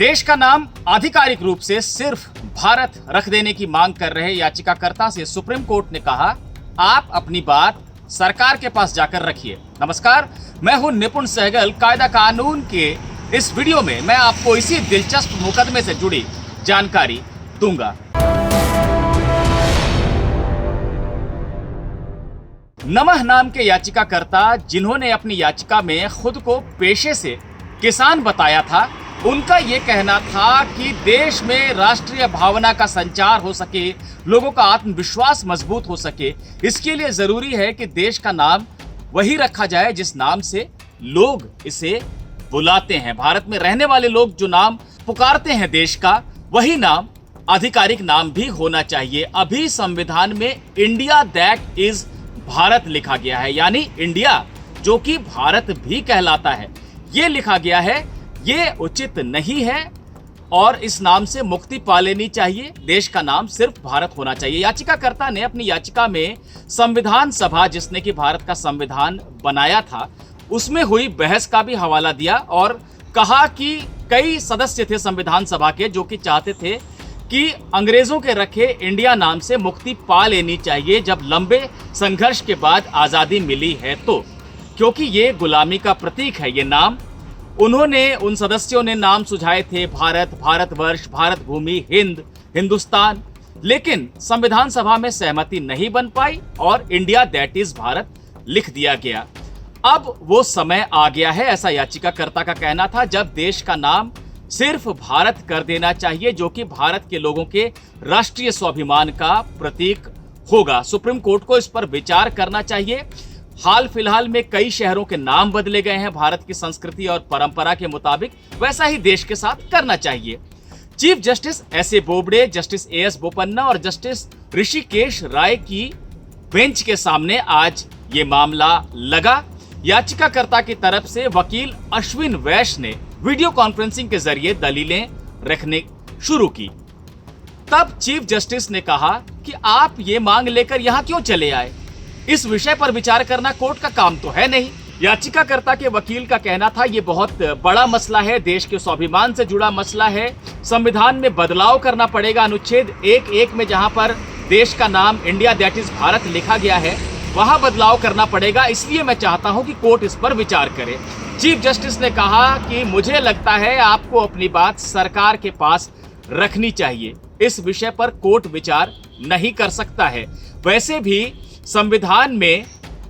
देश का नाम आधिकारिक रूप से सिर्फ भारत रख देने की मांग कर रहे याचिकाकर्ता से सुप्रीम कोर्ट ने कहा, आप अपनी बात सरकार के पास जाकर रखिए। नमस्कार, मैं हूं निपुण सहगल। कायदा कानून के इस वीडियो में मैं आपको इसी दिलचस्प मुकदमे से जुड़ी जानकारी दूंगा। नमः नाम के याचिकाकर्ता, जिन्होंने अपनी याचिका में खुद को पेशे से किसान बताया था, उनका ये कहना था कि देश में राष्ट्रीय भावना का संचार हो सके, लोगों का आत्मविश्वास मजबूत हो सके, इसके लिए जरूरी है कि देश का नाम वही रखा जाए जिस नाम से लोग इसे बुलाते हैं। भारत में रहने वाले लोग जो नाम पुकारते हैं देश का, वही नाम आधिकारिक नाम भी होना चाहिए। अभी संविधान में इंडिया दैट इज भारत लिखा गया है, यानी इंडिया जो कि भारत भी कहलाता है, ये लिखा गया है। ये उचित नहीं है और इस नाम से मुक्ति पा लेनी चाहिए। देश का नाम सिर्फ भारत होना चाहिए। याचिकाकर्ता ने अपनी याचिका में संविधान सभा, जिसने कि भारत का संविधान बनाया था, उसमें हुई बहस का भी हवाला दिया और कहा कि कई सदस्य थे संविधान सभा के जो कि चाहते थे कि अंग्रेजों के रखे इंडिया नाम से मुक्ति पा लेनी चाहिए जब लंबे संघर्ष के बाद आजादी मिली है, तो क्योंकि ये गुलामी का प्रतीक है ये नाम। उन्होंने, उन सदस्यों ने नाम सुझाए थे भारत, भारतवर्ष, भारत भूमि, हिंद, हिंदुस्तान, लेकिन संविधान सभा में सहमति नहीं बन पाई और इंडिया दैट इज भारत लिख दिया गया। अब वो समय आ गया है, ऐसा याचिकाकर्ता का कहना था, जब देश का नाम सिर्फ भारत कर देना चाहिए, जो कि भारत के लोगों के राष्ट्रीय स्वाभिमान का प्रतीक होगा। सुप्रीम कोर्ट को इस पर विचार करना चाहिए। हाल फिलहाल में कई शहरों के नाम बदले गए हैं भारत की संस्कृति और परंपरा के मुताबिक, वैसा ही देश के साथ करना चाहिए। Chief justice S A Bobde, justice A S Bopanna और जस्टिस ऋषिकेश राय की बेंच के सामने आज ये मामला लगा। याचिकाकर्ता की तरफ से वकील अश्विन वैश्य ने वीडियो कॉन्फ्रेंसिंग के जरिए दलीलें रखने शुरू की। तब चीफ जस्टिस ने कहा कि आप ये मांग लेकर यहां क्यों चले आए? इस विषय पर विचार करना कोर्ट का काम तो है नहीं। याचिकाकर्ता के वकील का कहना था, ये बहुत बड़ा मसला है, देश के स्वाभिमान से जुड़ा मसला है, संविधान में बदलाव करना पड़ेगा। अनुच्छेद 1(1) में जहां पर देश का नाम इंडिया दैट इज भारत लिखा गया है, वहां बदलाव करना पड़ेगा, इसलिए मैं चाहता हूं कि कोर्ट इस पर विचार करे। चीफ जस्टिस ने कहा कि मुझे लगता है आपको अपनी बात सरकार के पास रखनी चाहिए, इस विषय पर कोर्ट विचार नहीं कर सकता है। वैसे भी संविधान में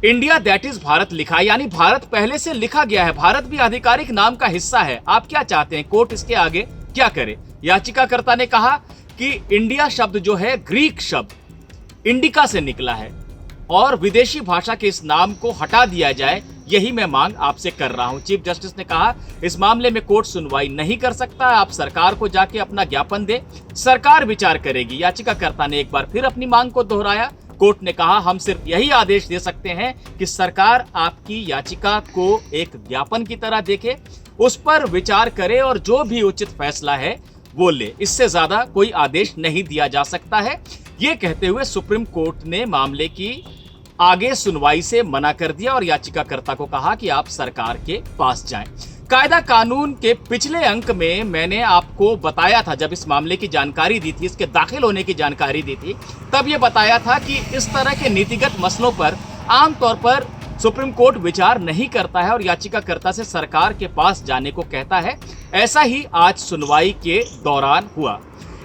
इंडिया दैट इज भारत लिखा है, यानी भारत पहले से लिखा गया है, भारत भी आधिकारिक नाम का हिस्सा है। आप क्या चाहते हैं, कोर्ट इसके आगे क्या करे? याचिकाकर्ता ने कहा कि इंडिया शब्द जो है ग्रीक शब्द इंडिका से निकला है और विदेशी भाषा के इस नाम को हटा दिया जाए, यही मैं मांग आपसे कर रहा हूं। चीफ जस्टिस ने कहा, इस मामले में कोर्ट सुनवाई नहीं कर सकता, आप सरकार को जाके अपना ज्ञापन दें, सरकार विचार करेगी। याचिकाकर्ता ने एक बार फिर अपनी मांग को दोहराया। कोर्ट ने कहा, हम सिर्फ यही आदेश दे सकते हैं कि सरकार आपकी याचिका को एक ज्ञापन की तरह देखे, उस पर विचार करे और जो भी उचित फैसला है वो ले। इससे ज्यादा कोई आदेश नहीं दिया जा सकता है। ये कहते हुए सुप्रीम कोर्ट ने मामले की आगे सुनवाई से मना कर दिया और याचिकाकर्ता को कहा कि आप सरकार के पास जाएं। कायदा कानून के पिछले अंक में मैंने आपको बताया था, जब इस मामले की जानकारी दी थी, इसके दाखिल होने की जानकारी दी थी, तब ये बताया था कि इस तरह के नीतिगत मसलों पर आमतौर पर सुप्रीम कोर्ट विचार नहीं करता है और याचिकाकर्ता से सरकार के पास जाने को कहता है। ऐसा ही आज सुनवाई के दौरान हुआ।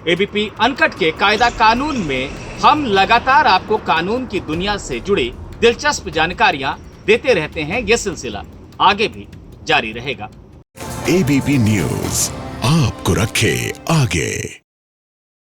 एबीपी अनकट के कायदा कानून में हम लगातार आपको कानून की दुनिया से जुड़ी दिलचस्प जानकारियां देते रहते हैं। यह सिलसिला आगे भी जारी रहेगा। एबीपी न्यूज आपको रखे आगे।